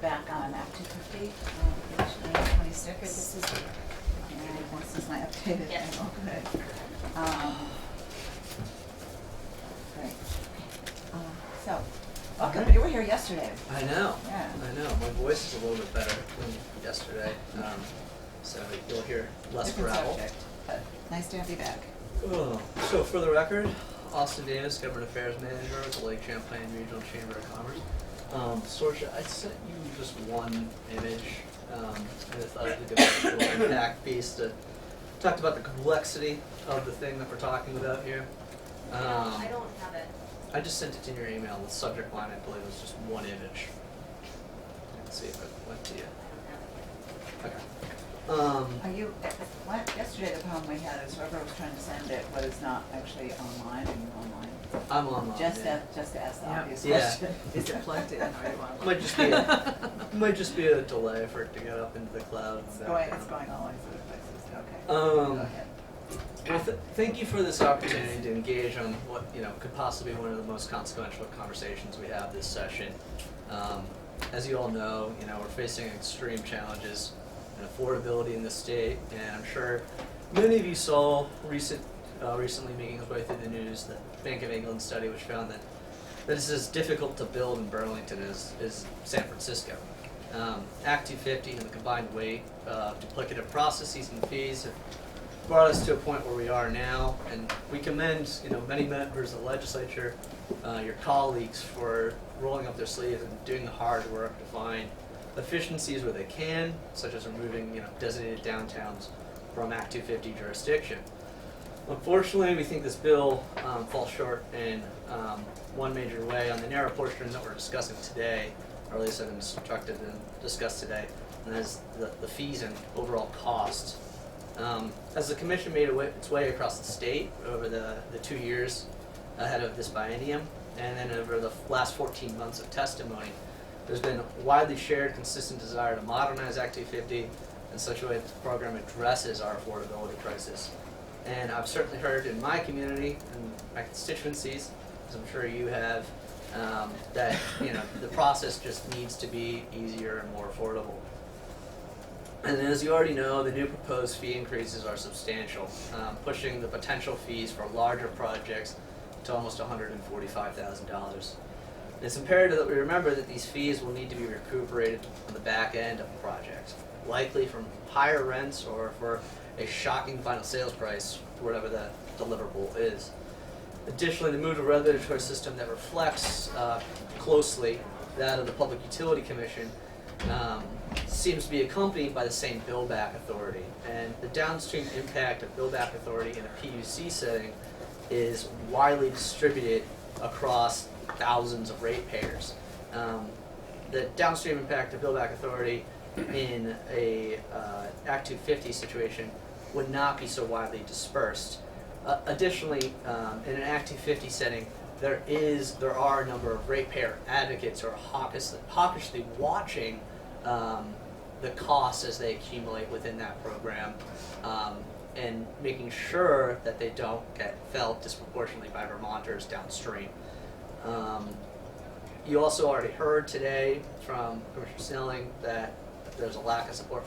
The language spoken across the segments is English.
back on Act 250, page 26. This is And this is my updated Yes. thing. Okay. Great. So, welcome. You were here yesterday. I know. Yeah. I know. My voice is a little bit better than yesterday, so you'll hear less Different gravel. subject, but nice to have you back. Oh. So for the record, Austin Davis, Government Affairs Manager with the Lake Champlain Regional Chamber of Commerce. Sorcha, I sent you just one image, and I thought it would give a little impact piece to talked about the complexity of the thing that we're talking about here. I don't have it. I just sent it in your email. The subject line, I believe, was just one image. Let's see if it went to you. Okay. Are you, yesterday the problem we had is whoever was trying to send it was not actually online. Are you online? I'm online. Just yeah. to ask the obvious Yeah. question. Is it plugged in? Are you online? Might just be a delay for it to get up into the cloud. It's going all over the places. Okay. Go ahead. Well, thank you for this opportunity to engage on what could possibly be one of the most consequential conversations we have this session. As you all know, we're facing extreme challenges and affordability in the state, and I'm sure many of you saw recently making its way through the news the Bank of England study, which found that it's as difficult to build in Burlington as San Francisco. Act 250 and the combined weight of duplicative processes and fees have brought us to a point where we are now, and we commend many members of the legislature, your colleagues, for rolling up their sleeves and doing the hard work to find efficiencies where they can, such as removing designated downtowns from Act 250 jurisdiction. Unfortunately, we think this bill falls short in one major way on the narrow portion that we're discussing today, or at least I've been instructed and discussed today, and that is the fees and overall costs. As the commission made its way across the state over the 2 years ahead of this biennium, and then over the last 14 months of testimony, there's been a widely shared, consistent desire to modernize Act 250 in such a way that the program addresses our affordability crisis. And I've certainly heard in my community and my constituencies, as I'm sure you have, that the process just needs to be easier and more affordable. And as you already know, the new proposed fee increases are substantial, pushing the potential fees for larger projects to almost $145,000. It's imperative that we remember that these fees will need to be recuperated on the back end of the project, likely from higher rents or for a shocking final sales price, whatever the deliverable is. Additionally, the move to a regulatory system that reflects closely that of the Public Utility Commission seems to be accompanied by the same build-back authority. And the downstream impact of build-back authority in a PUC setting is widely distributed across thousands of ratepayers. The downstream impact of build-back authority in a Act 250 situation would not be so widely dispersed. Additionally, in an Act 250 setting, there are a number of ratepayer advocates who are hawkishly watching the costs as they accumulate within that program, and making sure that they don't get felt disproportionately by Vermonters downstream. You also already heard today from Commissioner Snelling that there's a lack of support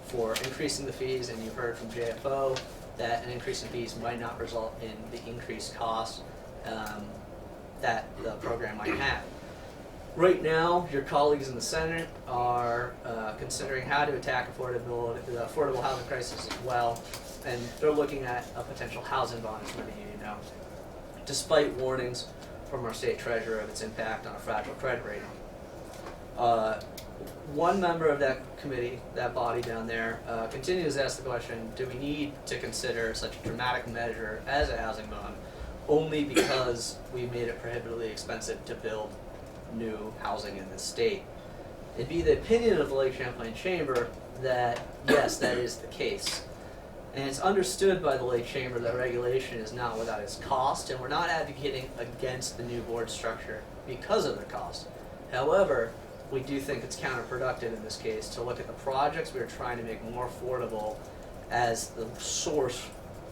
for increasing the fees, and you heard from JFO that an increase in fees might not result in the increased cost that the program might have. Right now, your colleagues in the Senate are considering how to attack the affordable housing crisis as well, and they're looking at a potential housing bond, as many of you know, despite warnings from our state treasurer of its impact on a fragile credit rating. One member of that committee, that body down there, continues to ask the question, do we need to consider such a dramatic measure as a housing bond only because we made it prohibitively expensive to build new housing in this state? It'd be the opinion of the Lake Champlain Chamber that, yes, that is the case. And it's understood by the Lake Chamber that regulation is not without its cost, and we're not advocating against the new board structure because of the cost. However, we do think it's counterproductive in this case to look at the projects we are trying to make more affordable as the source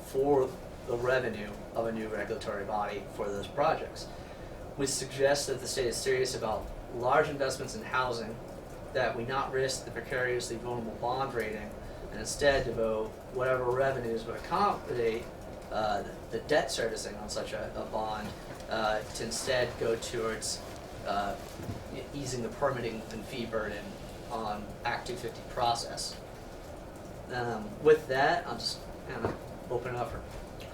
for the revenue of a new regulatory body for those projects. We suggest that the state is serious about large investments in housing, that we not risk the precariously vulnerable bond rating, and instead devote whatever revenues would accommodate the debt servicing on such a bond to instead go towards easing the permitting and fee burden on Act 250 process. With that, I'll just kind of open it up for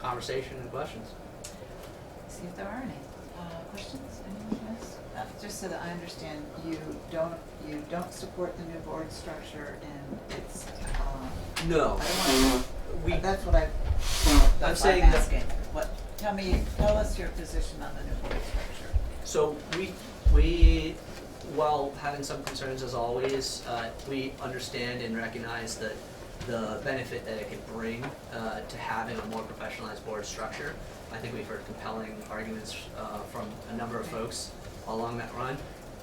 conversation and questions. See if there are any questions. Anyone else? Just so that I understand, you don't support the new board structure, and it's. No. I don't want We- to. That's what I. I'm That's saying what I'm that- asking. What? Tell us your position on the new board structure. So we, while having some concerns as always, we understand and recognize that the benefit that it could bring to having a more professionalized board structure. I think we've heard compelling arguments from a number of folks along that run.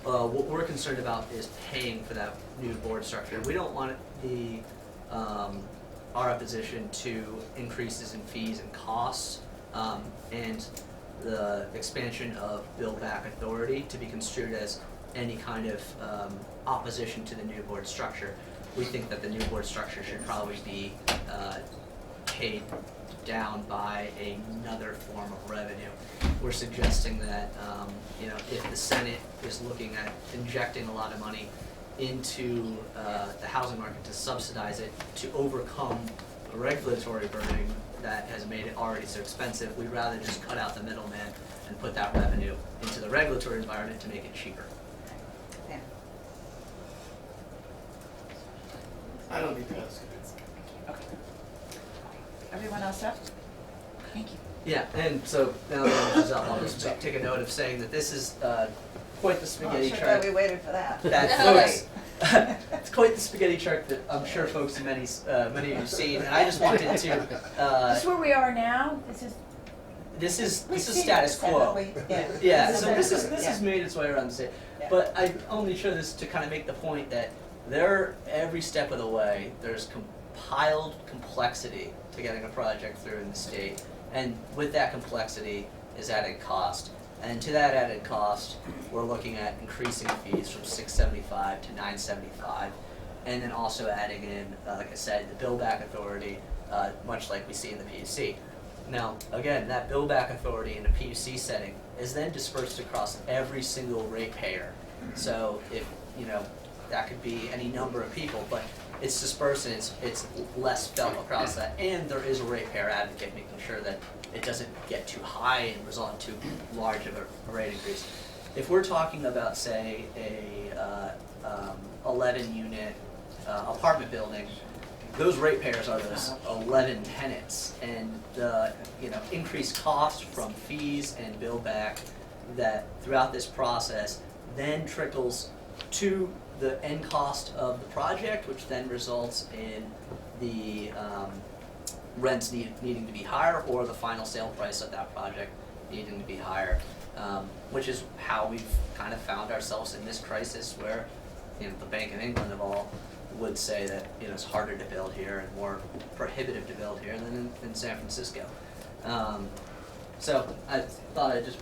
What we're concerned about is paying for that new board structure. We don't want our opposition to increases in fees and costs and the expansion of build-back authority to be construed as any kind of opposition to the new board structure. We think that the new board structure should probably be paid down by another form of revenue. We're suggesting that if the Senate is looking at injecting a lot of money into the housing market to subsidize it, to overcome the regulatory burden that has made it already so expensive, we'd rather just cut out the middleman and put that revenue into the regulatory environment to make it cheaper. Yeah. I don't need to ask. Okay. Everyone else up? Thank you. Yeah, and so now that this is up, I'll just take a note of saying that this is quite the spaghetti sure chart. glad we waited for that. That folks, it's quite the spaghetti chart that I'm sure folks many of you have seen, and I just wanted to. This is where we are now. This is We've seen status this, haven't quo. we? Yeah. Yeah, so this Yeah. has made its way around the state. Yeah. But I only show this to kind of make the point that every step of the way, there's compiled complexity to getting a project through in the state, and with that complexity is added cost. And to that added cost, we're looking at increasing fees from $675 to $975, and then also adding in, like I said, the build-back authority, much like we see in the PUC. Now, again, that build-back authority in a PUC setting is then dispersed across every single ratepayer. So if, that could be any number of people, but it's dispersed and it's less felt across that. And there is a ratepayer advocate making sure that it doesn't get too high and result in too large of a rate increase. If we're talking about, say, a 11-unit apartment building, those ratepayers are those 11 tenants, and the increased cost from fees and build back that throughout this process then trickles to the end cost of the project, which then results in the rents needing to be higher, or the final sale price of that project needing to be higher, which is how we've kind of found ourselves in this crisis where the Bank of England of all would say that it's harder to build here and more prohibitive to build here than in San Francisco. So I thought I'd just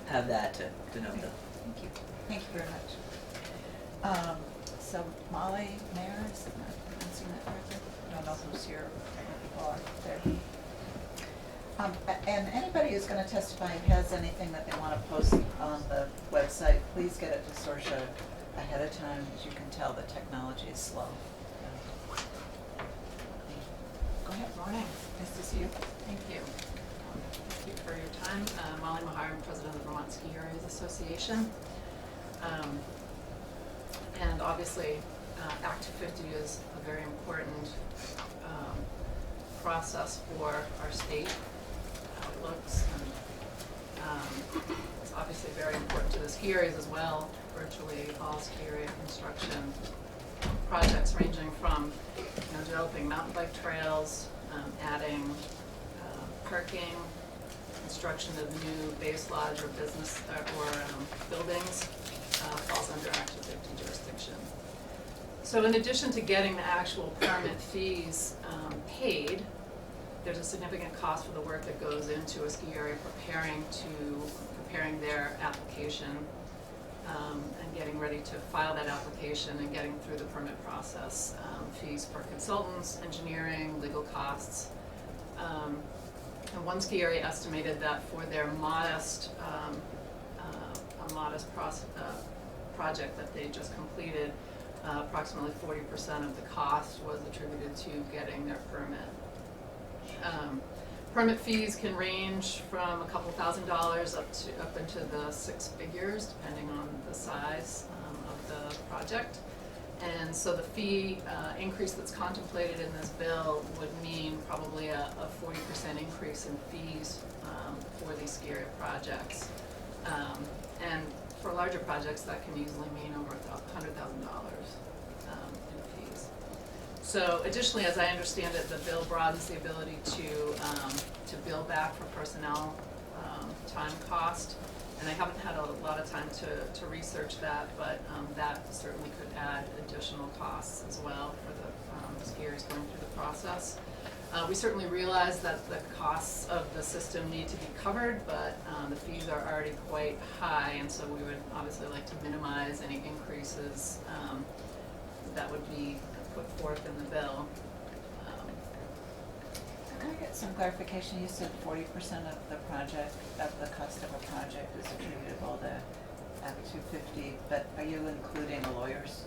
have that to note that. Thank you. Thank you very much. So Molly Mahar, is that pronouncing that correctly? I don't know who's here, what people are there. And anybody who's going to testify who has anything that they want to post on the website, please get it to Sorsha ahead of time. As you can tell, the technology is slow. Go ahead. Morning. Nice to see you. Thank you. Thank you for your time. Molly Mahar, I'm president of the Vermont Ski Areas Association. And obviously, Act 250 is a very important process for our state, how it looks. And it's obviously very important to the ski areas as well. Virtually all ski area construction projects ranging from developing mountain bike trails, adding parking, construction of new base lodge or business or buildings falls under Act 250 jurisdiction. So in addition to getting the actual permit fees paid, there's a significant cost for the work that goes into a ski area preparing their application to file that application and getting through the permit process. Fees for consultants, engineering, legal costs. And one ski area estimated that for their modest, project that they just completed, approximately 40% of the cost was attributed to getting their permit. Permit fees can range from a couple $1,000s up into the six figures, depending on the size of the project. And so the fee increase that's contemplated in this bill would mean probably a 40% increase in fees for these ski area projects. And for larger projects, that can easily mean over $100,000 in fees. So additionally, as I understand it, the bill broadens the ability to bill back for personnel time cost. And I haven't had a lot of time to research that, but that certainly could add additional costs as well for the skiers going through the process. We certainly realize that the costs of the system need to be covered, but the fees are already quite high, and so we would obviously like to minimize any increases that would be put forth in the bill. Can I get some clarification? You said 40% of the project, of the cost of a project is attributable to Act 250, but are you including the lawyers?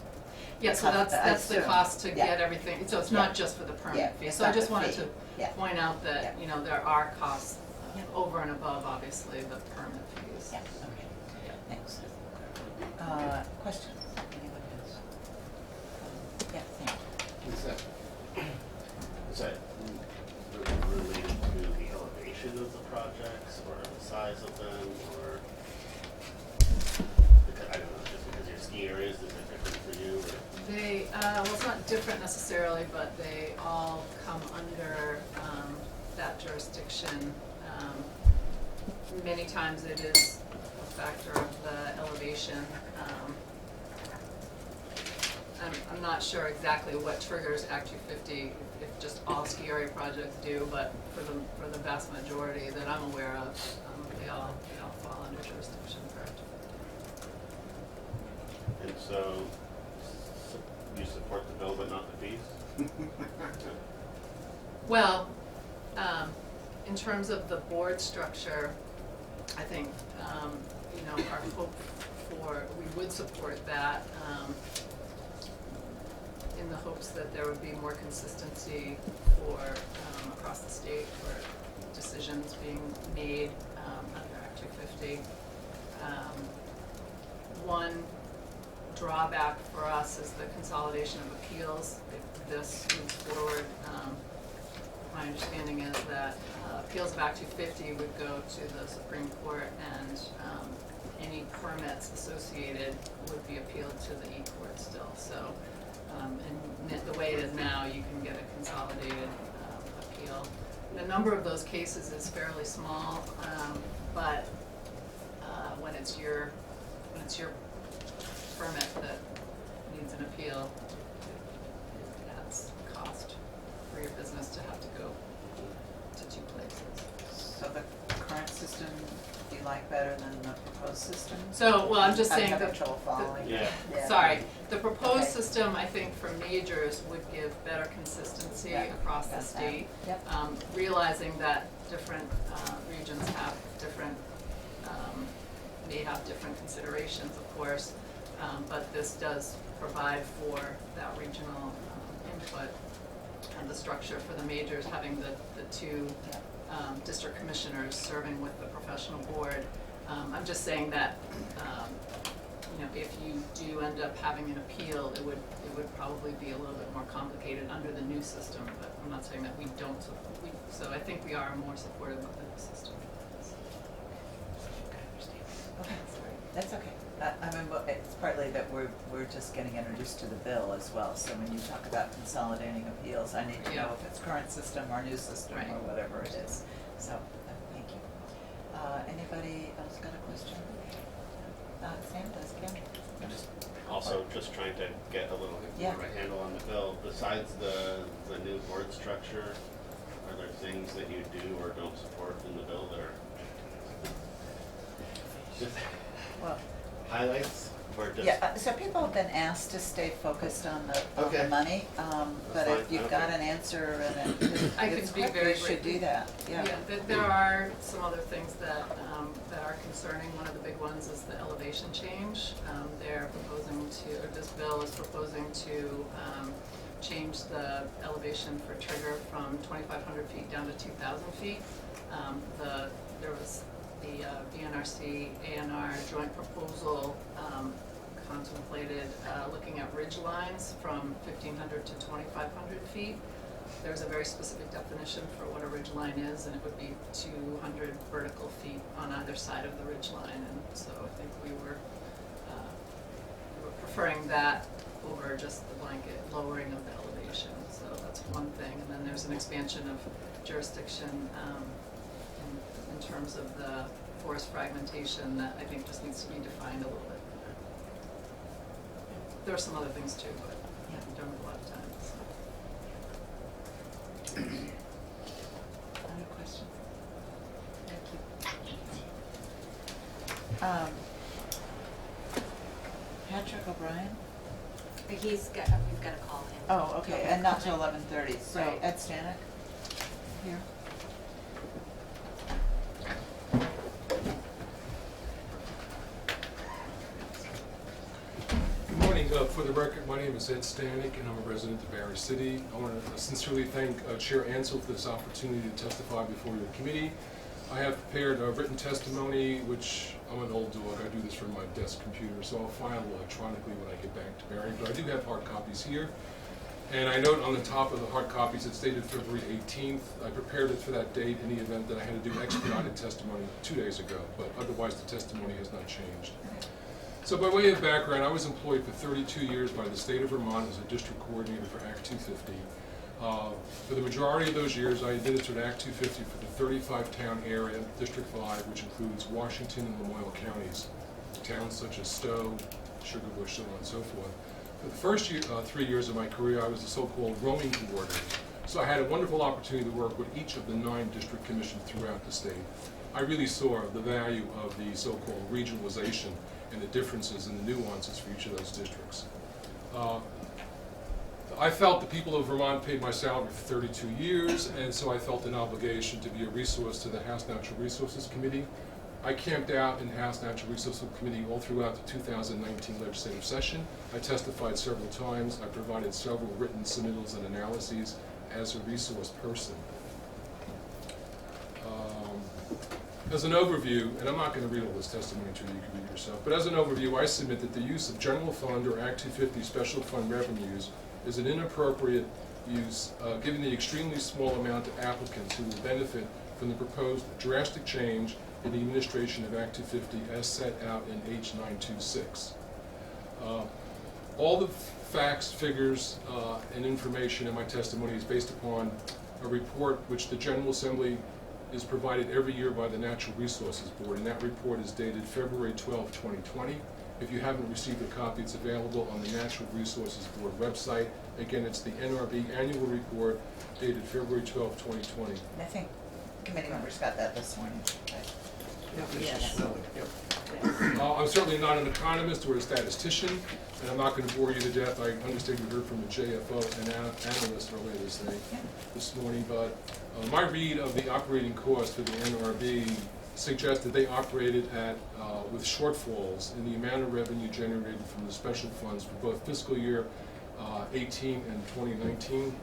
Yeah, so that's the cost to Yeah. get everything, so it's Yeah. not just for the Yeah, permit fee. it's So I not just the wanted fee. to Yeah. point out that, Yeah. you know, there are costs Yeah. over and above, obviously, the permit fees. Yeah, okay, Yeah. thanks. Questions? Anybody else? Yeah, Sam. Is that related to the elevation of the projects or the size of them or, because, I don't know, just because your ski areas, is it different for you or? They, well, it's not different necessarily, but they all come under that jurisdiction. Many times it is a factor of the elevation. I'm not sure exactly what triggers Act 250, if just all ski area projects do, but for the vast majority that I'm aware of, they all fall under jurisdiction for Act 250. And so, you support the bill but not the fees? Well, in terms of the board structure, I think, our hope we would support that, in the hopes that there would be more consistency for, across the state for decisions being made, under Act 250. One drawback for us is the consolidation of appeals. If this moves forward, my understanding is that appeals of Act 250 would go to the Supreme Court, and any permits associated would be appealed to the E-Court still. So, and the way it is now, you can get a consolidated appeal. The number of those cases is fairly small, but when it's your permit that needs an appeal, it adds cost for your business to have to go to two places. So the current system do you like better than the proposed system? So, well, I'm just saying I'm having that. trouble following. Yeah. Sorry, the proposed Okay. system, I think, for majors would give better consistency Yeah, across the got that. state. Yep. Realizing that different regions have different, may have different considerations, of course, but this does provide for that regional input and the structure for the majors, having the two district commissioners serving with the professional board. I'm just saying that, if you do end up having an appeal, it would probably be a little bit more complicated under the new system, but I'm not saying that we don't, so I think we are more supportive of the new system. Okay, that's okay. I mean, it's partly that we're just getting introduced to the bill as well, so when you talk about consolidating appeals, I need to know Yeah. if it's current system or new system Right. or whatever it is. So, thank you. Anybody else got a question? Sam does, Kim? I'm also just trying to get a little Yeah. more of a handle on the bill. Besides the new board structure, are there things that you do or don't support in the bill that are just Well, highlights? or just? Yeah, so people have been asked to stay focused on the Okay. money, but fine, if you've got okay. an answer and I it's could be quick, very you should brief. do that, yeah. There are some other things that are concerning. One of the big ones is the elevation change. They're proposing to, or this bill is proposing to change the elevation for trigger from 2,500 feet down to 2,000 feet. There was the BNRC ANR joint proposal contemplated looking at ridge lines from 1,500 to 2,500 feet. There's a very specific definition for what a ridge line is, and it would be 200 vertical feet on either side of the ridge line. And so I think we were preferring that over just the blanket lowering of the elevation. So that's one thing. And then there's an expansion of jurisdiction in terms of the forest fragmentation that I think just needs to be defined a little bit better. There are some other things too, but we don't have a lot of time. So. Other questions? Thank you. Patrick O'Brien? We've got to call him. Oh, okay, and not till 11:30, so Right. Ed Stanak, here. Good morning. For the record, my name is Ed Stanak, and I'm a resident of Barry City. I want to sincerely thank Chair Ansel for this opportunity to testify before your committee. I have prepared a written testimony, which I'm an old dog. I do this from my desk computer, so I'll file electronically when I get back to Barry. But I do have hard copies here. And I note on the top of the hard copies, it's dated February 18th. I prepared it for that date in the event that I had to do expedited testimony 2 days ago, but otherwise the testimony has not changed. So by way of background, I was employed for 32 years by the state of Vermont as a district coordinator for Act 250. For the majority of those years, I administered Act 250 for the 35-town area, District 5, which includes Washington and Lamoille counties, towns such as Stowe, Sugar Bush, so on and so forth. For the first 3 years of my career, I was the so-called roaming coordinator. So I had a wonderful opportunity to work with each of the 9 district commissions throughout the state. I really saw the value of the so-called regionalization and the differences and the nuances for each of those districts. I felt the people of Vermont paid my salary for 32 years, and so I felt an obligation to be a resource to the House Natural Resources Committee. I camped out in House Natural Resources Committee all throughout the 2019 legislative session. I testified several times. I provided several written submittals and analyses as a resource person. As an overview, and I'm not going to read all this testimony to you, you can read it yourself, but as an overview, I submit that the use of general fund or Act 250 special fund revenues is an inappropriate use given the extremely small amount of applicants who will benefit from the proposed drastic change in the administration of Act 250 as set out in H926. All the facts, figures, and information in my testimony is based upon a report which the General Assembly is provided every year by the Natural Resources Board, and that report is dated February 12, 2020. If you haven't received a copy, it's available on the Natural Resources Board website. Again, it's the NRB annual report dated February 12, 2020. I think committee members got that this morning. Yes. I'm certainly not an economist or a statistician, and I'm not going to bore you to death. I understand you heard from a JFO and analyst earlier this morning, but my read of the operating cost for the NRB suggests that they operated at with shortfalls in the amount of revenue generated from the special funds for both fiscal year 18 and 2019.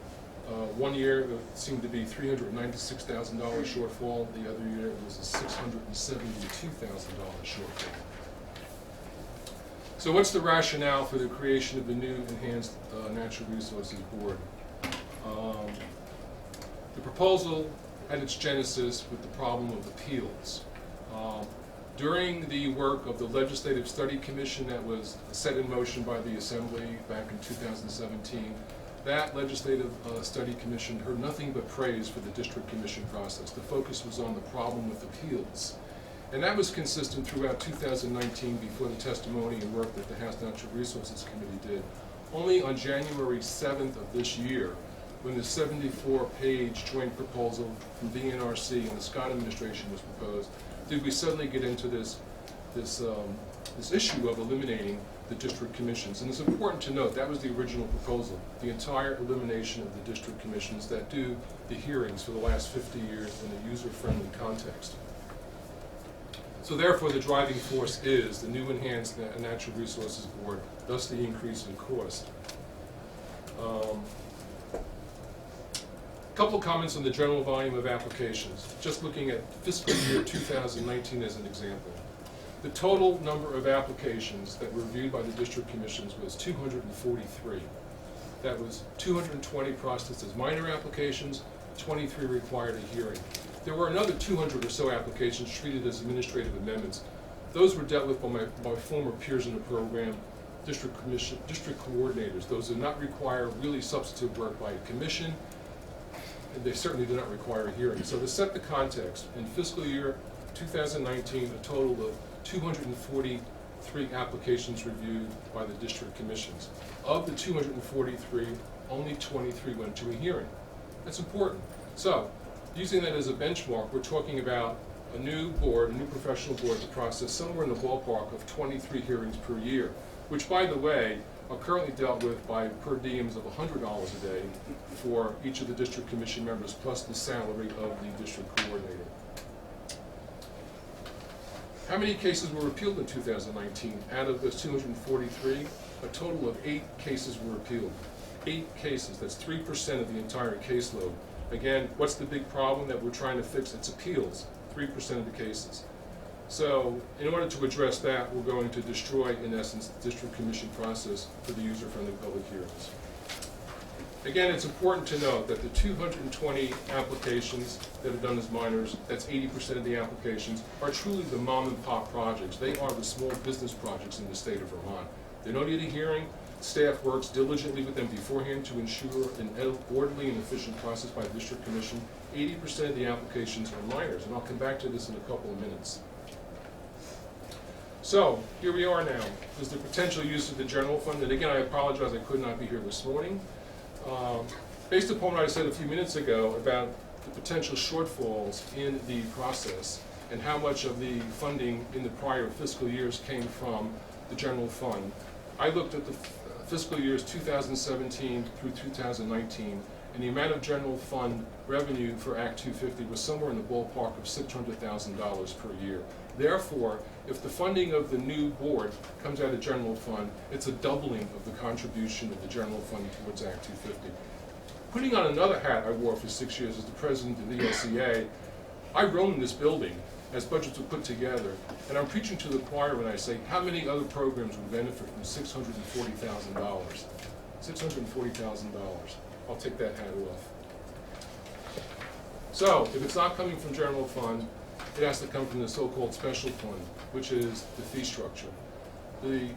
1 year it seemed to be $396,000 shortfall. The other year it was a $672,000 shortfall. So what's the rationale for the creation of the new enhanced Natural Resources Board? The proposal had its genesis with the problem of appeals. During the work of the Legislative Study Commission that was set in motion by the Assembly back in 2017, that Legislative Study Commission heard nothing but praise for the district commission process. The focus was on the problem with appeals. And that was consistent throughout 2019 before the testimony and work that the House Natural Resources Committee did. Only on January 7th of this year, when the 74-page joint proposal from VNRC and the Scott administration was proposed, did we suddenly get into this issue of eliminating the district commissions. And it's important to note that was the original proposal, the entire elimination of the district commissions that do the hearings for the last 50 years in a user-friendly context. So therefore, the driving force is the new enhanced Natural Resources Board, thus the increase in cost. Couple comments on the general volume of applications. Just looking at fiscal year 2019 as an example. The total number of applications that were reviewed by the district commissions was 243. That was 220 processed as minor applications, 23 required a hearing. There were another 200 or so applications treated as administrative amendments. Those were dealt with by former peers in the program, district coordinators. Those did not require really substantive work by a commission, and they certainly did not require a hearing. So to set the context, in fiscal year 2019, a total of 243 applications reviewed by the district commissions. Of the 243, only 23 went to a hearing. That's important. So, using that as a benchmark, we're talking about a new board, a new professional board to process somewhere in the ballpark of 23 hearings per year, which, by the way, are currently dealt with by per diems of $100 a day for each of the district commission members, plus the salary of the district coordinator. How many cases were appealed in 2019? Out of those 243, a total of 8 cases were appealed. 8 cases, that's 3% of the entire caseload. Again, what's the big problem that we're trying to fix? It's appeals, 3% of the cases. So, in order to address that, we're going to destroy, in essence, the district commission process for the user-friendly public hearings. Again, it's important to note that the 220 applications that are done as minors, that's 80% of the applications, are truly the mom and pop projects. They are the small business projects in the state of Vermont. They don't need a hearing. Staff works diligently with them beforehand to ensure an orderly and efficient process by the district commission. 80% of the applications are minors, and I'll come back to this in a couple of minutes. So, here we are now. There's the potential use of the general fund, and again, I apologize I could not be here this morning. Based upon what I said a few minutes ago about the potential shortfalls in the process and how much of the funding in the prior fiscal years came from the general fund, I looked at the fiscal years 2017 through 2019, and the amount of general fund revenue for Act 250 was somewhere in the ballpark of $600,000 per year. Therefore, if the funding of the new board comes out of general fund, it's a doubling of the contribution of the general fund towards Act 250. Putting on another hat I wore for 6 years as the president of the SEA, I roamed this building as budgets were put together, and I'm preaching to the choir when I say how many other programs would benefit from $640,000. $640,000. I'll take that hat off. So, if it's not coming from general fund, it has to come from the so-called special fund, which is the fee structure. The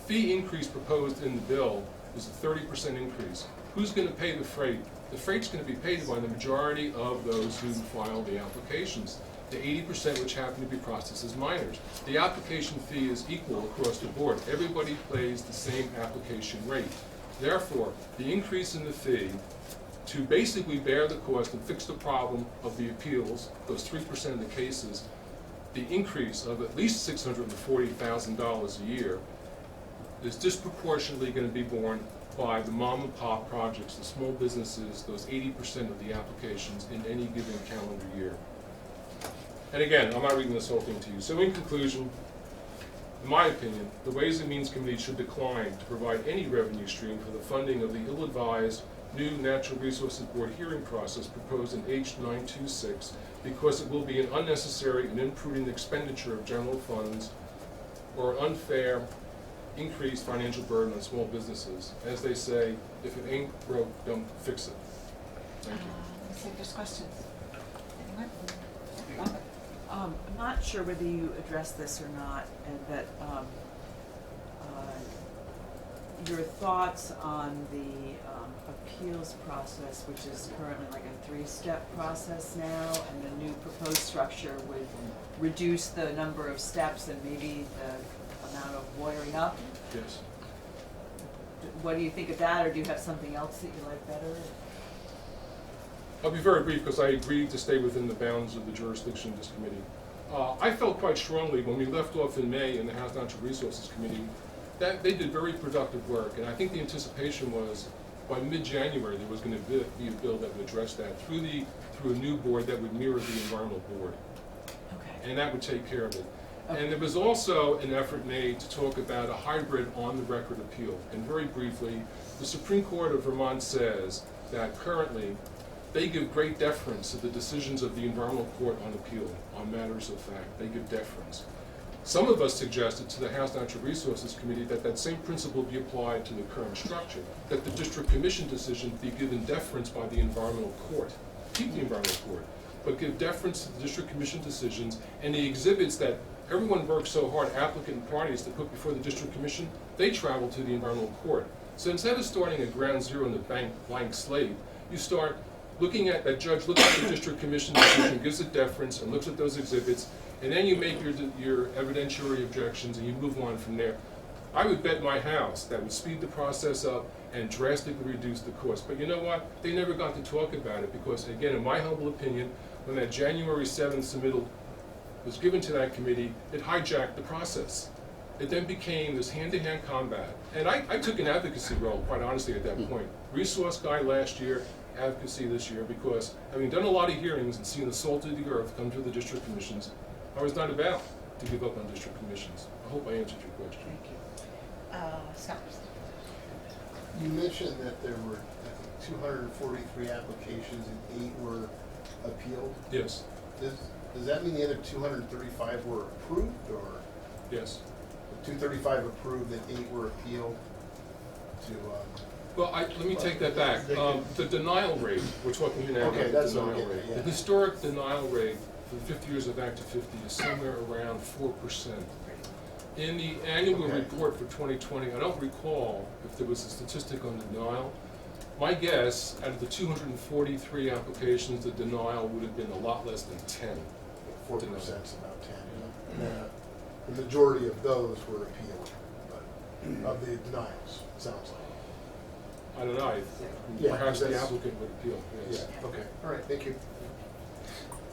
fee increase proposed in the bill is a 30% increase. Who's going to pay the freight? The freight's going to be paid by the majority of those who file the applications, the 80% which happen to be processed as minors. The application fee is equal across the board. Everybody pays the same application rate. Therefore, the increase in the fee to basically bear the cost and fix the problem of the appeals, those 3% of the cases, the increase of at least $640,000 a year is disproportionately going to be borne by the mom and pop projects, the small businesses, those 80% of the applications in any given calendar year. And again, I'm not reading this whole thing to you. So in conclusion, in my opinion, the Ways and Means Committee should decline to provide any revenue stream for the funding of the ill-advised new Natural Resources Board hearing process proposed in H926 because it will be an unnecessary and imprudent expenditure of general funds or unfair increased financial burden on small businesses. As they say, if it ain't broke, don't fix it. Thank you. Let's see if there's questions. Anyone? I'm not sure whether you addressed this or not, but your thoughts on the appeals process, which is currently like a 3-step process now, and the new proposed structure would reduce the number of steps and maybe the amount of lawyering up. Yes. What do you think of that, or do you have something else that you like better? I'll be very brief because I agreed to stay within the bounds of the jurisdiction of this committee. I felt quite strongly when we left off in May in the House Natural Resources Committee that they did very productive work, and I think the anticipation was by mid-January there was going to be a bill that would address that through a new board that would mirror the environmental board, Okay. and that would take care of it. Okay. And there was also an effort made to talk about a hybrid on-the-record appeal. And very briefly, the Supreme Court of Vermont says that currently they give great deference to the decisions of the Environmental Court on appeal on matters of fact. They give deference. Some of us suggested to the House Natural Resources Committee that that same principle be applied to the current structure, that the District Commission decision be given deference by the Environmental Court. Keep the Environmental Court, but give deference to the District Commission decisions and the exhibits that everyone works so hard, applicant parties, to put before the District Commission, they travel to the Environmental Court. So instead of starting at ground zero in the blank slate, you start looking at, that judge looks at the District Commission decision, gives it deference, and looks at those exhibits, and then you make your evidentiary objections and you move on from there. I would bet my house that would speed the process up and drastically reduce the cost. But you know what? They never got to talk about it because, again, in my humble opinion, when that January 7th submittal was given to that committee, it hijacked the process. It then became this hand-to-hand combat. And I took an advocacy role, quite honestly, at that point. Resource guy last year, advocacy this year, because having done a lot of hearings and seen the salt of the earth come to the district commissions, I was not about to give up on district commissions. I hope I answered your question. Thank you. Scott. You mentioned that there were, I think, 243 applications and 8 were appealed. Yes, Does that mean the other 235 were approved, or yes. 235 approved and 8 were appealed to? Well, let me take that back. The denial rate, we're talking here now Okay, about that's the what I'm denial getting rate. at, yeah. The historic denial rate for the 50 years of Active 50 is somewhere around 4%. In the annual Okay. report for 2020, I don't recall if there was a statistic on denial. My guess, out of the 243 applications, the denial would have been a lot less than 10. 4% is about 10. And the majority of those were appealed, but of the denials, it sounds like. I don't know, Yeah, perhaps the that's- applicant would appeal, yes. Yeah, okay, all right, thank you.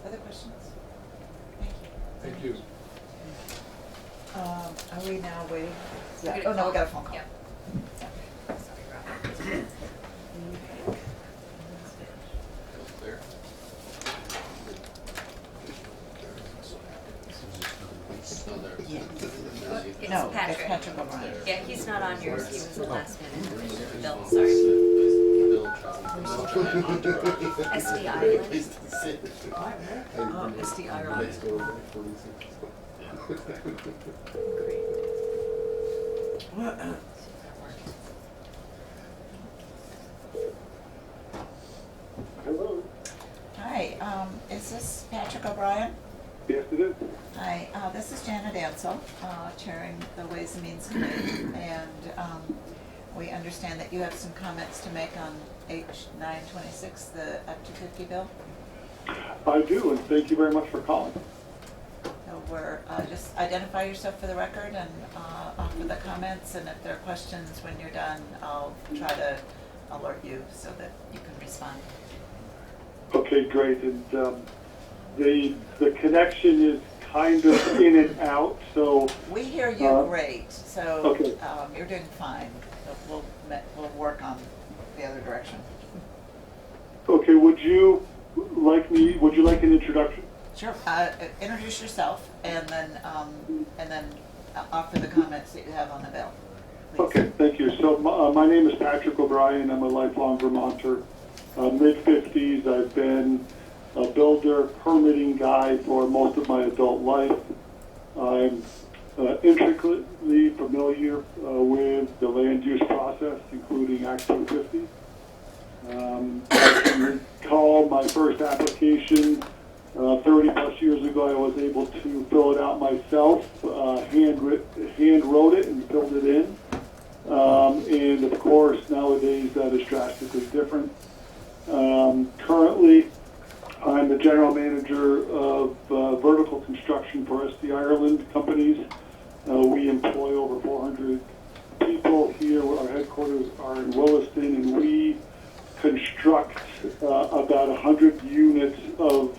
Other questions? Thank you. Thank you. Are we now waiting? We're gonna Oh, no, we call. got a phone call. Yep. Sorry, Rob. There. No, there. It's No, Patrick. it's Patrick O'Brien. Yeah, he's not on yours, he was the last minute. Bill, Bill, sorry. SD Island. SD Ireland. Hello. Hi, is this Patrick O'Brien? Yes, it is. Hi, this is Janet Ansell, chairing the Ways and Means Committee, and we understand that you have some comments to make on H926, the Up to 50 bill. I do, and thank you very much for calling. So we're, just identify yourself for the record and offer the comments, and if there are questions when you're done, I'll try to alert you so that you can respond. Okay, great. And the connection is kind of in and out, so We hear you great, so Okay. You're doing fine. So we'll work on the other direction. okay. Would you like an introduction? Sure. Introduce yourself and then offer the comments that you have on the bill. Please. Okay, thank you. So my name is Patrick O'Brien. I'm a lifelong Vermonter. Mid-50s, I've been a builder, permitting guy for most of my adult life. I'm intricately familiar with the land use process, including Act 250. I can recall my first application 30 plus years ago. I was able to fill it out myself, hand wrote it and filled it in. And of course, nowadays that is drastically different. Currently, I'm the general manager of vertical construction for SD Ireland companies. We employ over 400 people here. Our headquarters are in Williston, and we construct about 100 units of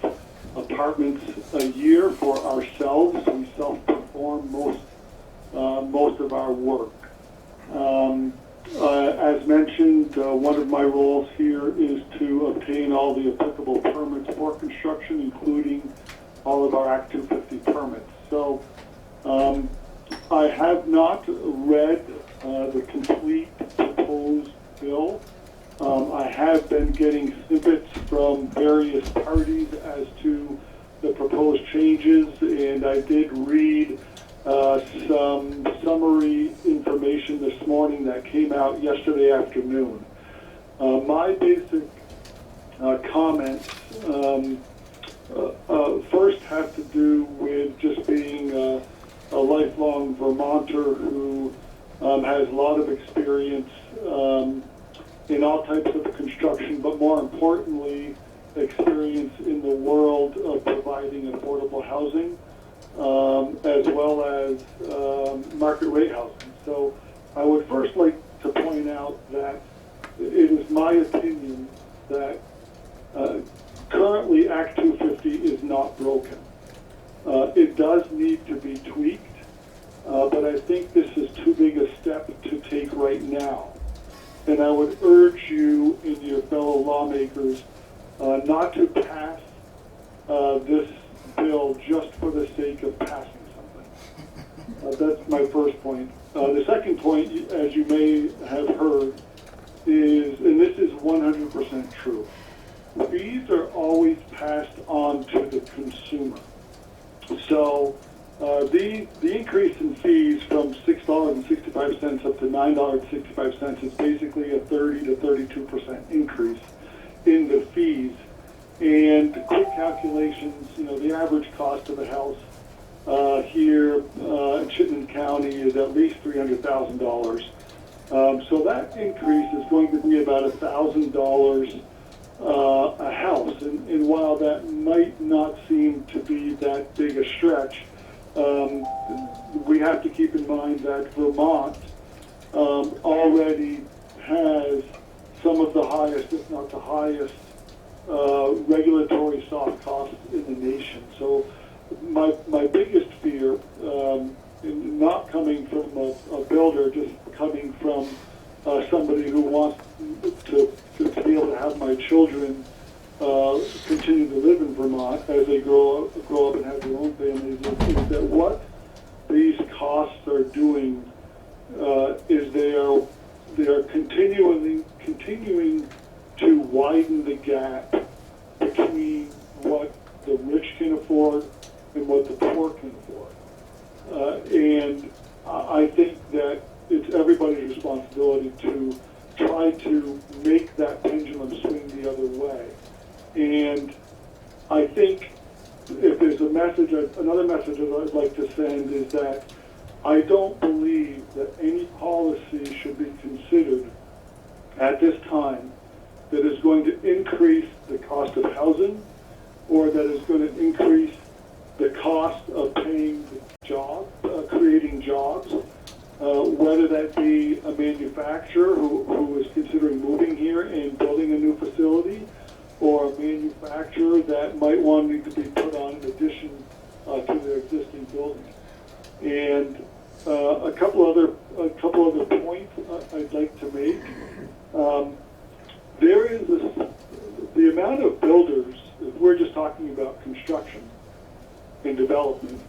apartments a year for ourselves. We self-perform most of our work. mentioned, one of my roles here is to obtain all the applicable permits for construction, including all of our Act 250 permits. So I have not read the complete proposed bill. I have been getting snippets from various parties as to the proposed changes, and I did read some summary information this morning that came out yesterday afternoon. My basic comments first have to do with just being a lifelong Vermonter who has a lot of experience in all types of construction, but more importantly, experience in the world of providing affordable housing, as well as market rate housing. So I would first like to point out that it is my opinion that currently Act 250 is not broken. It does need to be tweaked, but I think this is too big a step to take right now. And I would urge you and your fellow lawmakers not to pass this bill just for the sake of passing something. That's my first point. The second point, as you may have heard, is, and this is 100% true, fees are always passed on to the consumer. So the increase in fees from $6.65 up to $9.65 is basically a 30 to 32% increase in the fees. And quick calculations, the average cost of a house here in Chittenden County is at least $300,000. So that increase is going to be about $1,000 a house. And while that might not seem to be that big a stretch, we have to keep in mind that Vermont already has some of the highest, if not the highest, regulatory soft costs in the nation. So my biggest fear, not coming from a builder, just coming from somebody who wants to be able to have my children continue to live in Vermont as they grow up and have their own families, is that what these costs are doing is they are continuing to widen the gap between what the rich can afford and what the poor can afford. And I think that it's everybody's responsibility to try to make that pendulum swing the other way. And I think if there's another message I'd like to send is that I don't believe that any policy should be considered at this time that is going to increase the cost of housing or that is going to increase the cost of paying jobs, creating jobs, whether that be a manufacturer who is considering moving here and building a new facility, or a manufacturer that might want to be put on in addition to their existing building. And a couple other points I'd like to make. There is the amount of builders, if we're just talking about construction and development,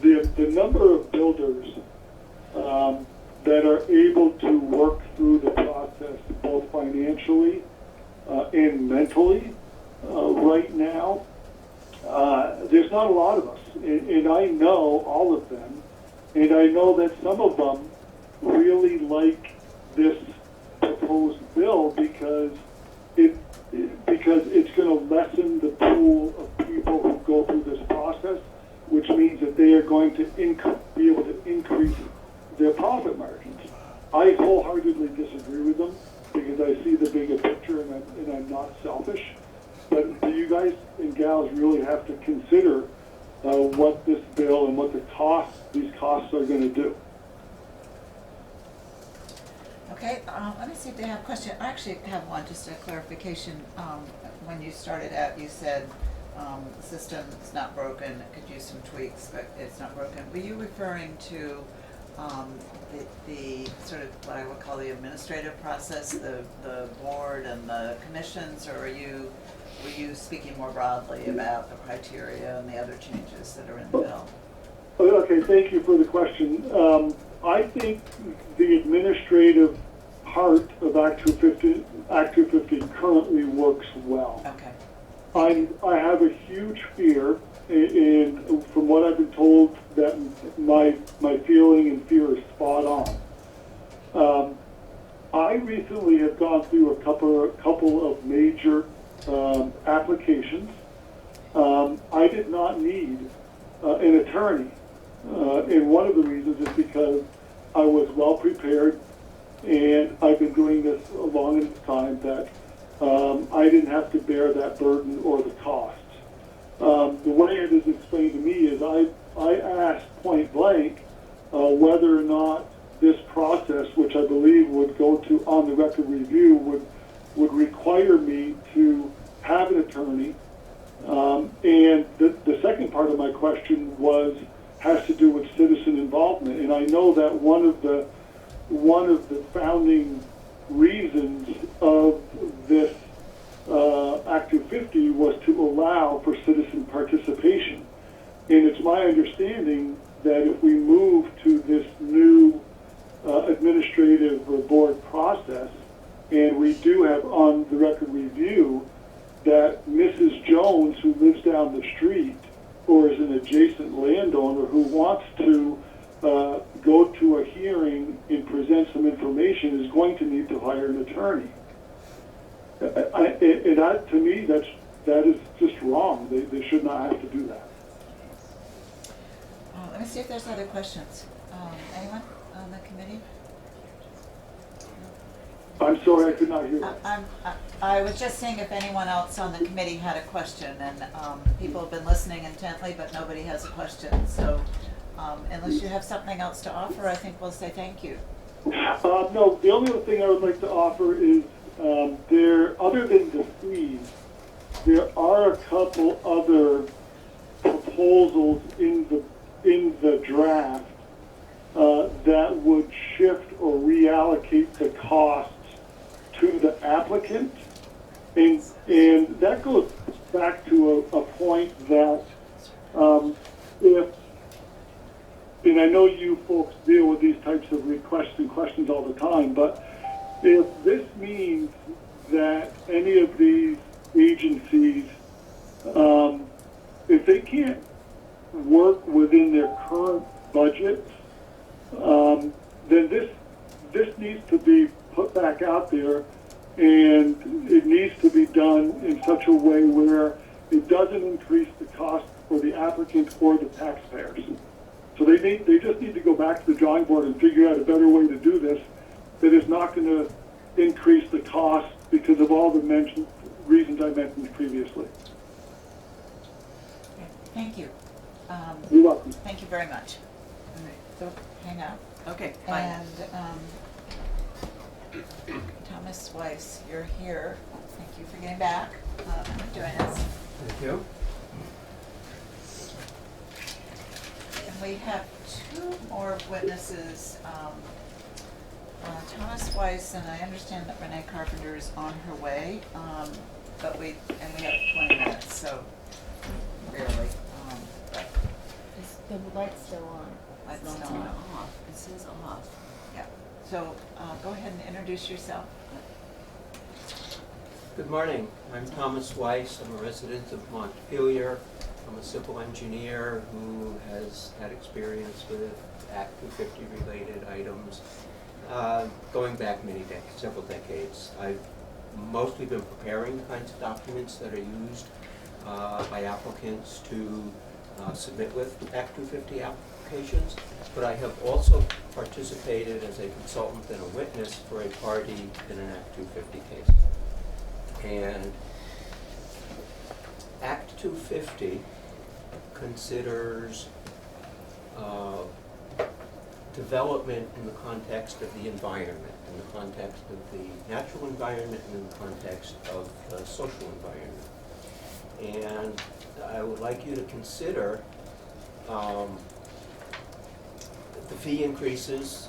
the number of builders that are able to work through the process both financially and mentally right now, there's not a lot of us. And I know all of them, and I know that some of them really like this proposed bill because it's going to lessen the pool of people who go through this process, which means that they are going to be able to increase their profit margins. I wholeheartedly disagree with them because I see the bigger picture and I'm not selfish. But you guys and gals really have to consider what this bill and what these costs are going to do. Okay, let me see if they have a question. I actually have one, just a clarification. When you started out, you said the system is not broken, it could use some tweaks, but it's not broken. Were you referring to the sort of what I would call the administrative process, the board and the commissions, or were you speaking more broadly about the criteria and the other changes that are in the bill? Okay, thank you for the question. I think the administrative part of Act 250 currently works well. Okay. I have a huge fear, and from what I've been told, that my feeling and fear is spot on. I recently have gone through a couple of major applications. I did not need an attorney, and one of the reasons is because I was well prepared, and I've been doing this a long enough time that I didn't have to bear that burden or the cost. The way it is explained to me is I asked point blank whether or not this process, which I believe would go to on the record review, would require me to have an attorney. And the second part of my question has to do with citizen involvement. And I know that one of the founding reasons of this Act 250 was to allow for citizen participation. And it's my understanding that if we move to this new administrative or board process, and we do have on the record review that Mrs. Jones, who lives down the street or is an adjacent landowner who wants to go to a hearing and present some information, is going to need to hire an attorney. And that, to me, that is just wrong. They should not have to do that. Let me see if there's other questions. Anyone on the committee? I'm sorry, I could not hear that. I was just seeing if anyone else on the committee had a question, and people have been listening intently, but nobody has a question. So unless you have something else to offer, I think we'll say thank you. No, the only other thing I would like to offer is other than the fees, there are a couple other proposals in the draft that would shift or reallocate the costs to the applicant, and that goes back to a point that and I know you folks deal with these types of requests and questions all the time, but if this means that any of these agencies, if they can't work within their current budgets, then this needs to be put back out there, and it needs to be done in such a way where it doesn't increase the cost for the applicant or the taxpayers. So they just need to go back to the drawing board and figure out a better way to do this that is not going to increase the cost because of all the reasons I mentioned previously. Okay, thank you. You're welcome. Thank you very much. All right. So hang out. Okay, fine. And Thomas Weiss, you're here. Thank you for getting back and doing this. Thank you. And we have two more witnesses. Thomas Weiss, and I understand that Renee Carpenter is on her way, but we have 20 minutes, so really. But Is the light still on? Light's It's still not on. off. It says off. Yeah. So go ahead and introduce yourself. Good morning. I'm Thomas Weiss. I'm a resident of Montpelier. I'm a civil engineer who has had experience with Act 250 related items going back several decades. I've mostly been preparing the kinds of documents that are used by applicants to submit with Act 250 applications, but I have also participated as a consultant and a witness for a party in an Act 250 case. And Act 250 considers development in the context of the environment, in the context of the natural environment, and in the context of the social environment. And I would like you to consider the fee increases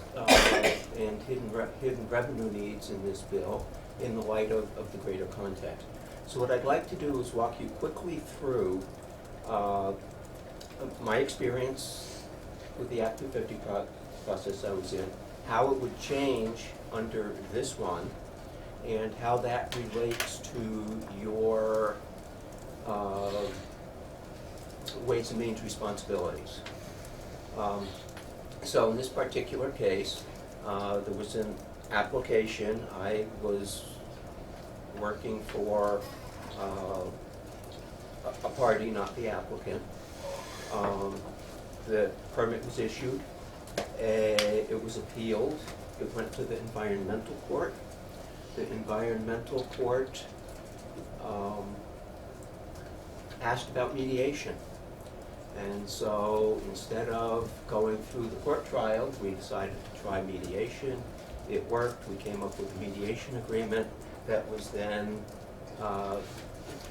and hidden revenue needs in this bill in the light of the greater context. So what I'd like to do is walk you quickly through my experience with the Act 250 process I was in, how it would change under this one, and how that relates to your Ways and Means responsibilities. So in this particular case, there was an application. I was working for a party, not the applicant. The permit was issued. It was appealed. It went to the environmental court. The environmental court asked about mediation. And so instead of going through the court trial, we decided to try mediation. It worked. We came up with a mediation agreement that was then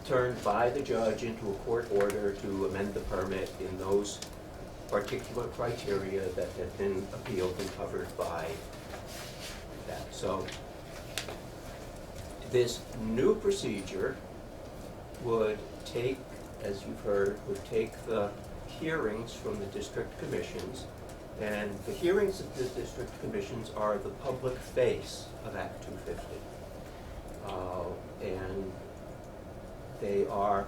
turned by the judge into a court order to amend the permit in those particular criteria that had been appealed and covered by that. So this new procedure would take, as you've heard, would take the hearings from the district commissions, and the hearings of the district commissions are the public face of Act 250. And they are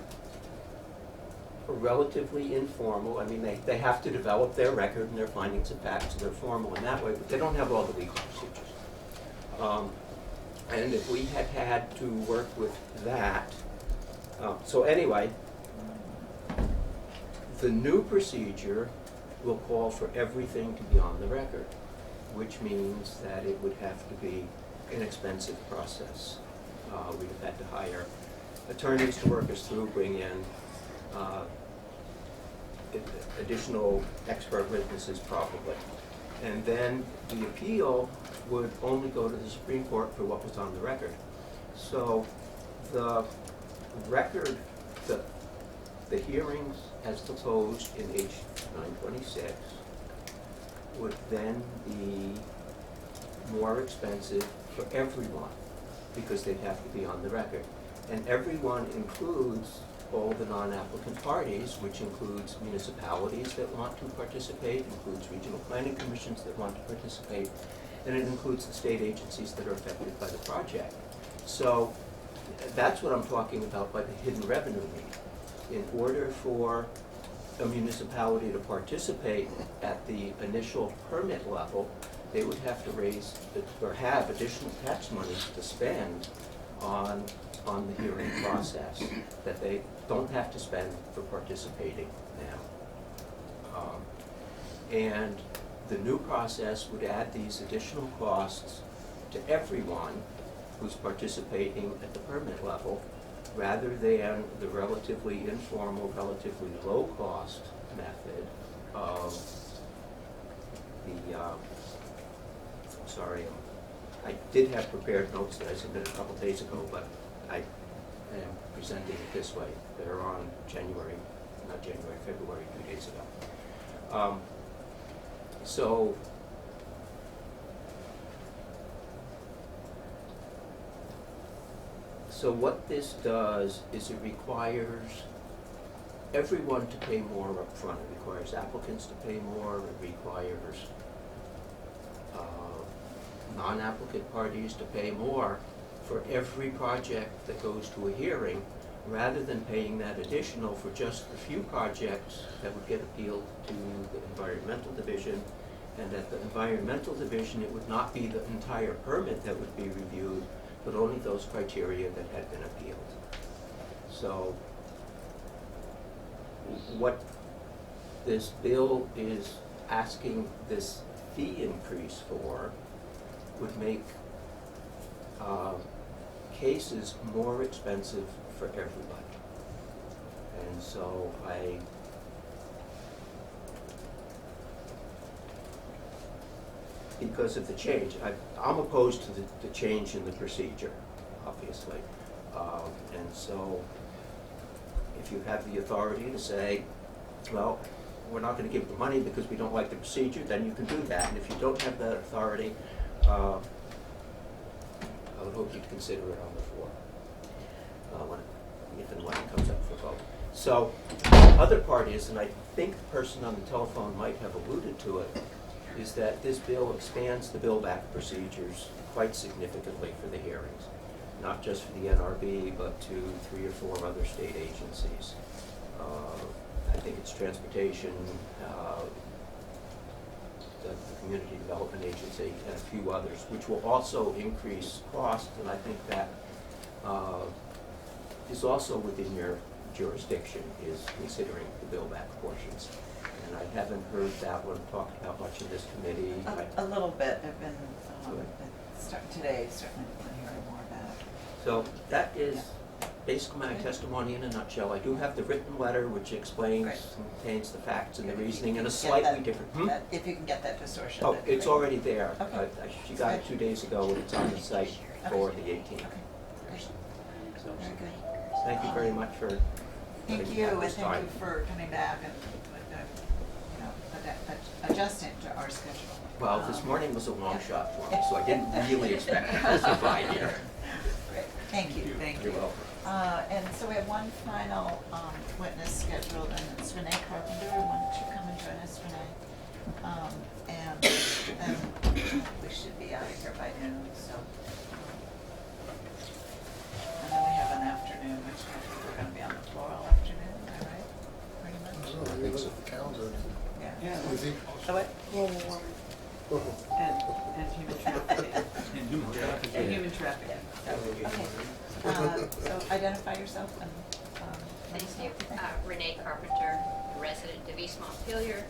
relatively informal. I mean, they have to develop their record and their findings of fact, so they're formal in that way, but they don't have all the legal procedures. And if we had had to work with that, so anyway, the new procedure will call for everything to be on the record, which means that it would have to be an expensive process. We'd have had to hire attorneys to work us through, bring in additional expert witnesses probably. And then the appeal would only go to the Supreme Court for what was on the record. So the record, the hearings as proposed in H 926 would then be more expensive for everyone because they'd have to be on the record. And everyone includes all the non-applicant parties, which includes municipalities that want to participate, includes regional planning commissions that want to participate, and it includes the state agencies that are affected by the project. So that's what I'm talking about by the hidden revenue need. In order for a municipality to participate at the initial permit level, they would have to raise or have additional tax money to spend on the hearing process that they don't have to spend for participating now. And the new process would add these additional costs to everyone who's participating at the permit level, rather than the relatively informal, relatively low-cost method of the, sorry, I did have prepared notes that I submitted a couple days ago, but I am presenting it this way. They're on February, 2 days ago. So what this does is it requires everyone to pay more upfront. It requires applicants to pay more. It requires non-applicant parties to pay more for every project that goes to a hearing, rather than paying that additional for just the few projects that would get appealed to the environmental division. And at the environmental division, it would not be the entire permit that would be reviewed, but only those criteria that had been appealed. So what this bill is asking this fee increase for would make cases more expensive for everybody. And so because of the change, I'm opposed to the change in the procedure, obviously. And so if you have the authority to say, well, we're not gonna give the money because we don't like the procedure, then you can do that. And if you don't have that authority, I would hope you'd consider it on the floor, if and when it comes up for vote. So, other part is, and I think the person on the telephone might have alluded to it, is that this bill expands the bill-back procedures quite significantly for the hearings, not just for the NRB, but to 3 or 4 other state agencies. I think it's transportation, the Community Development Agency, and a few others, which will also increase cost, and I think that is also within your jurisdiction, is considering the bill-back portions. And I haven't heard that one talked about much in this committee. A little bit. I've been, Good. today, certainly been hearing more about it. So that is basically my testimony in a nutshell. I do have the written letter which explains Great. and contains the facts and the If you reasoning in a can get slightly that- different. that- If you can get that distortion. Oh, that'd be it's great. already there. Okay. She got it 2 days ago and it's on the site for the 18th. Okay, great. So, Very good. thank you very much for Thank letting me you, have and this thank time. you for coming back and, adjusting to our schedule. Well, this morning was a long shot for me, so I didn't really expect to justify here. Great, thank you, thank you. You're welcome. And so we have one final witness scheduled, and it's Renee Carpenter. Why don't you come and join us, Renee? And then we should be out of here by noon, so. And then we have an afternoon, which we're gonna be on the floor all afternoon, am I right? Pretty much? I don't know, maybe look at the calendar. Yeah. Is he? Oh, what? And human trafficking. And human trafficking. Okay. So identify yourself and. Thank you. Renee Carpenter, resident of East Montpelier.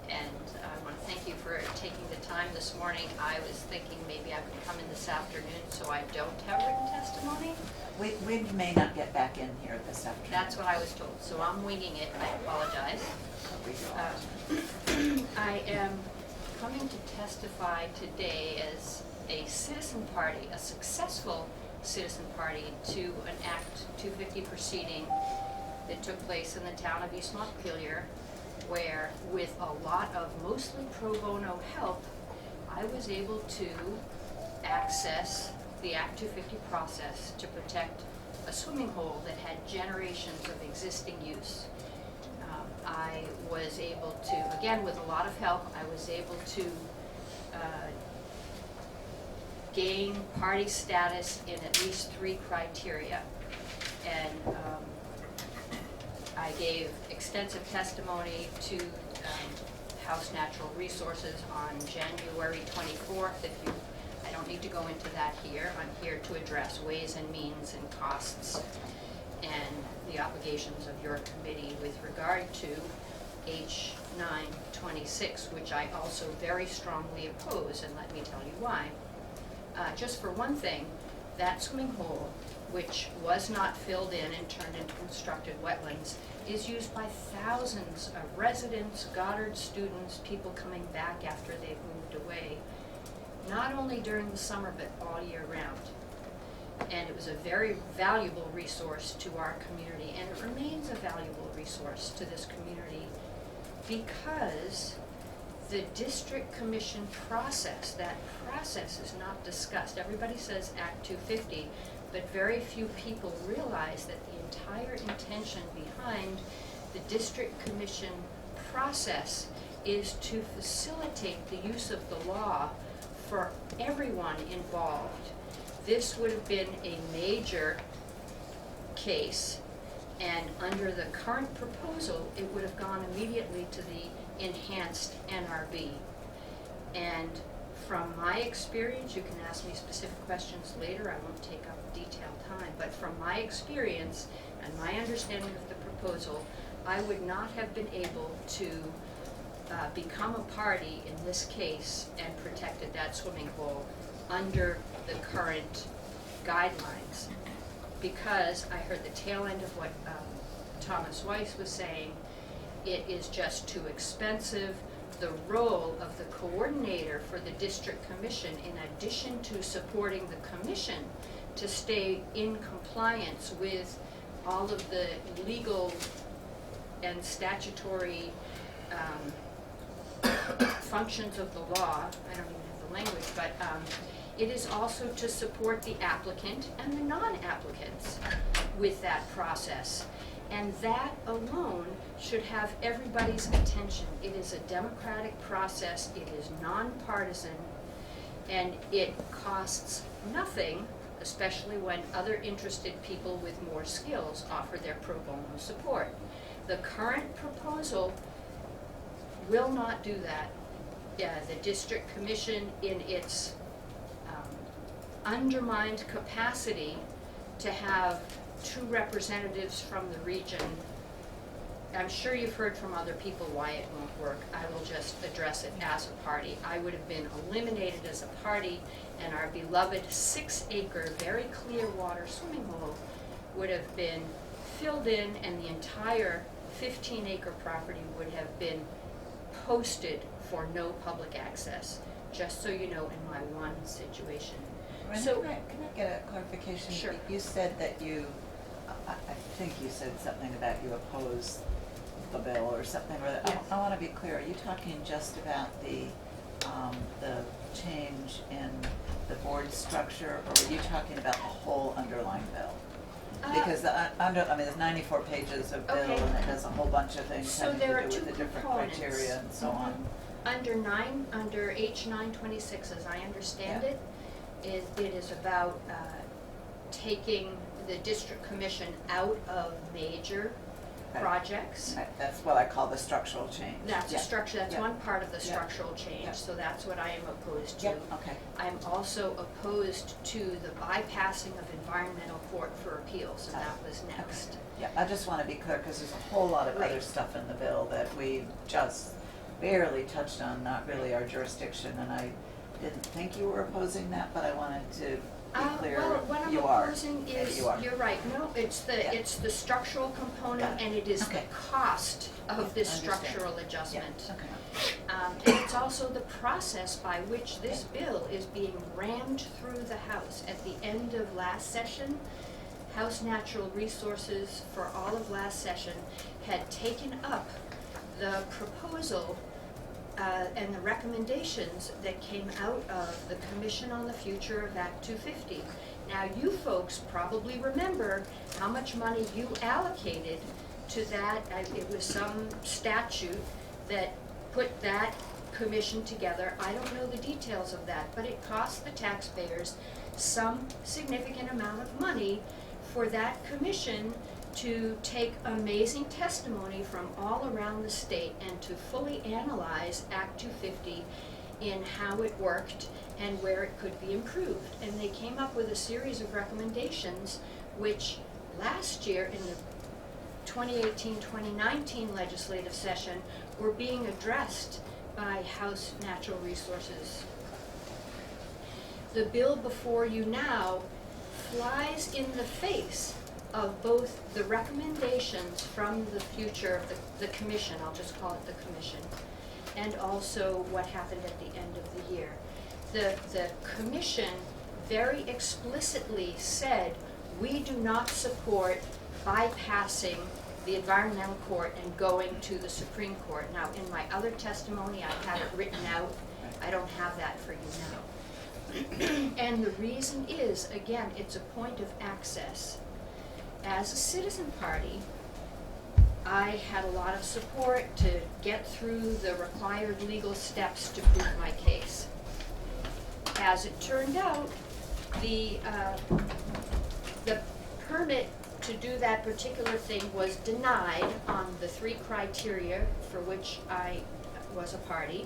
And I want to thank you for taking the time this morning. I was thinking maybe I could come in this afternoon so I don't have written testimony. We may not get back in here this afternoon. That's what I was told, so I'm winging it. I apologize. I am coming to testify today as a citizen party, a successful citizen party to an Act 250 proceeding that took place in the town of East Montpelier, where with a lot of mostly pro bono help, I was able to access the Act 250 process to protect a swimming hole that had generations of existing use. I was able to, again with a lot of help, I was able to gain party status in at least 3 criteria. And I gave extensive testimony to House Natural Resources on January 24th. I don't need to go into that here. I'm here to address ways and means and costs and the obligations of your committee with regard to H926, which I also very strongly oppose, and let me tell you why. Just for one thing, that swimming hole, which was not filled in and turned into constructed wetlands, is used by thousands of residents, Goddard students, people coming back after they've moved away, not only during the summer, but all year round. And it was a very valuable resource to our community, and it remains a valuable resource to this community because the district commission process, that process is not discussed. Everybody says Act 250, but very few people realize that the entire intention behind the district commission process is to facilitate the use of the law for everyone involved. This would have been a major case, and under the current proposal, it would have gone immediately to the enhanced NRB. And from my experience, you can ask me specific questions later, I won't take up detailed time, but from my experience and my understanding of the proposal, I would not have been able to become a party in this case and protected that swimming hole under the current guidelines, because I heard the tail end of what Thomas Weiss was saying. It is just too expensive. The role of the coordinator for the district commission, in addition to supporting the commission to stay in compliance with all of the legal and statutory functions of the law, I don't even have the language, but it is also to support the applicant and the non-applicants with that process. And that alone should have everybody's attention. It is a democratic process, it is nonpartisan, and it costs nothing, especially when other interested people with more skills offer their pro bono support. The current proposal will not do that. The district commission, in its undermined capacity to have 2 representatives from the region, I'm sure you've heard from other people why it won't work. I will just address it as a party. I would have been eliminated as a party, and our beloved 6-acre, very clear water swimming hole would have been filled in, and the entire 15-acre property would have been posted for no public access, just so you know, in my one situation. Renee, So- can I get a clarification? Sure. You said that you, I think you said something about you oppose the bill or something, or Yes. I want to be clear, are you talking just about the change in the board structure, or are you talking about the whole underlying bill? Because there's 94 pages of bill, Okay. and it does a whole bunch of things So having to there do are 2 with the different components. criteria and so on. Under H 926, as I understand Yeah. it is about taking the district commission out of major Right. projects. That's what I call the structural change. That's a Yeah. structure, that's Yeah. one part of the Yeah. structural change, Yeah. so that's what I am opposed to. Yep, okay. I'm also opposed to the bypassing of environmental court for appeals, and that was next. Yeah, I just want to be clear, because there's a whole lot of other Right. stuff in the bill that we just barely touched on, not really our jurisdiction, and I didn't think you were opposing that, but I wanted to be clear, Well, what I'm you are. opposing Maybe is, you are. you're right, no, Yeah. it's the structural component, Got it. and it is the Okay. cost of this Understand. structural Yeah, adjustment. okay. And it's also the process by which this bill is being rammed through the House. At the end of last session, House Natural Resources for all of last session had taken up the proposal and the recommendations that came out of the Commission on the Future of Act 250. Now, you folks probably remember how much money you allocated to that. It was some statute that put that commission together. I don't know the details of that, but it cost the taxpayers some significant amount of money for that commission to take amazing testimony from all around the state and to fully analyze Act 250 in how it worked and where it could be improved. And they came up with a series of recommendations which last year in the 2018-2019 legislative session were being addressed by House Natural Resources. The bill before you now flies in the face of both the recommendations from the future of the commission, I'll just call it the commission, and also what happened at the end of the year. The commission very explicitly said, we do not support bypassing the environmental court and going to the Supreme Court. Now, in my other testimony, I have it written out. I don't have that for you now. And the reason is, again, it's a point of access. As a citizen party, I had a lot of support to get through the required legal steps to prove my case. As it turned out, the permit to do that particular thing was denied on the 3 criteria for which I was a party,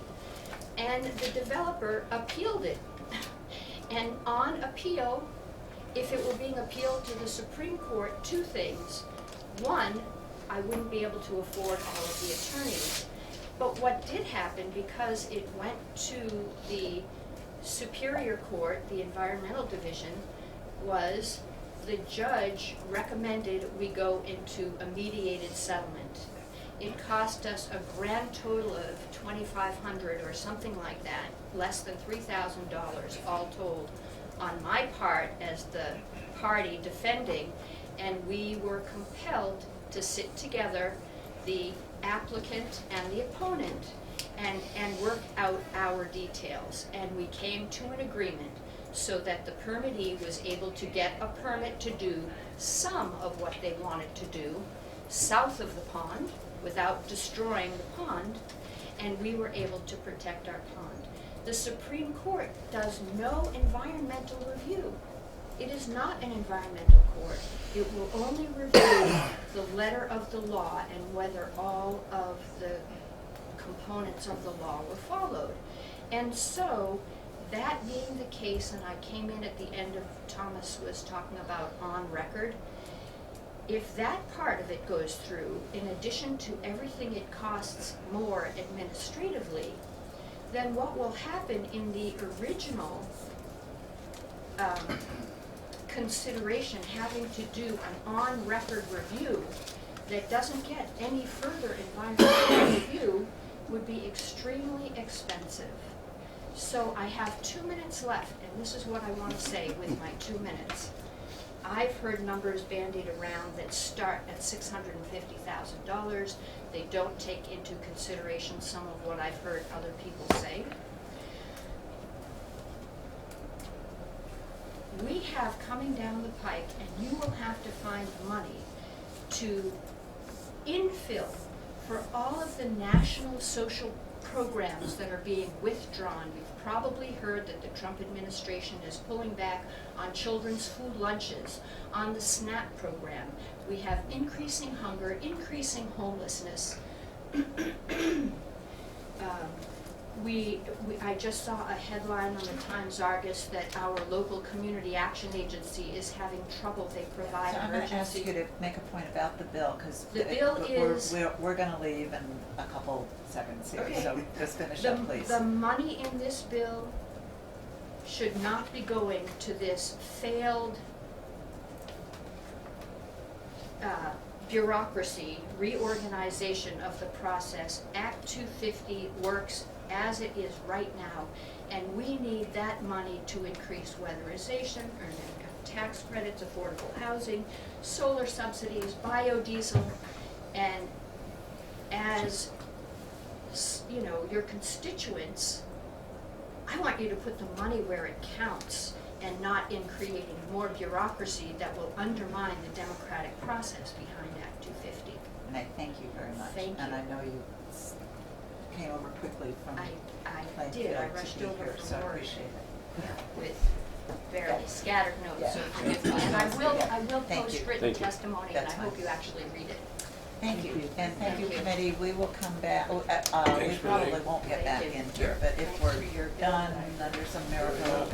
and the developer appealed it. And on appeal, if it were being appealed to the Supreme Court, 2 things. One, I wouldn't be able to afford all of the attorneys. But what did happen, because it went to the Superior Court, the Environmental Division, was the judge recommended we go into a mediated settlement. It cost us a grand total of $2,500 or something like that, less than $3,000 all told, on my part as the party defending, and we were compelled to sit together, the applicant and the opponent and work out our details. And we came to an agreement so that the permittee was able to get a permit to do some of what they wanted to do south of the pond without destroying the pond, and we were able to protect our pond. The Supreme Court does no environmental review. It is not an environmental court. It will only review the letter of the law and whether all of the components of the law were followed. And so, that being the case, and I came in at the end of Thomas was talking about on record, if that part of it goes through, in addition to everything it costs more administratively, then what will happen in the original consideration having to do an on-record review that doesn't get any further environmental review would be extremely expensive. So I have 2 minutes left, and this is what I want to say with my 2 minutes. I've heard numbers bandied around that start at $650,000. They don't take into consideration some of what I've heard other people say. We have coming down the pike, and you will have to find money to infill for all of the national social programs that are being withdrawn. You've probably heard that the Trump administration is pulling back on children's food lunches, on the SNAP program. We have increasing hunger, increasing homelessness. I just saw a headline on the Times-Argus that our local community action agency is having trouble. They provide So I'm going to ask emergency. you to make a point about the bill, because The bill is- we're going to leave in a couple seconds here, Okay. so just finish up, please. The money in this bill should not be going to this failed bureaucracy, reorganization of the process. Act 250 works as it is right now, and we need that money to increase weatherization, earned income tax credits, affordable housing, solar subsidies, biodiesel, and as you know, your constituents, I want you to put the money where it counts and not in creating more bureaucracy that will undermine the democratic process behind Act 250. And I thank you very much. Thank And you. I know you came over quickly from I Plainfield did, I to rushed be over here, so from I work appreciate it. with very scattered notes, so Yeah. forgive me. And I will Thank post you. written Thank you. testimony, and I That's hope fine. you actually read it. Thank you, and thank Thank you, you. committee. We will come back, we Thanks, probably Renee. won't get Thank back you. in here, but if Thanks we're for your done input. under some miracle,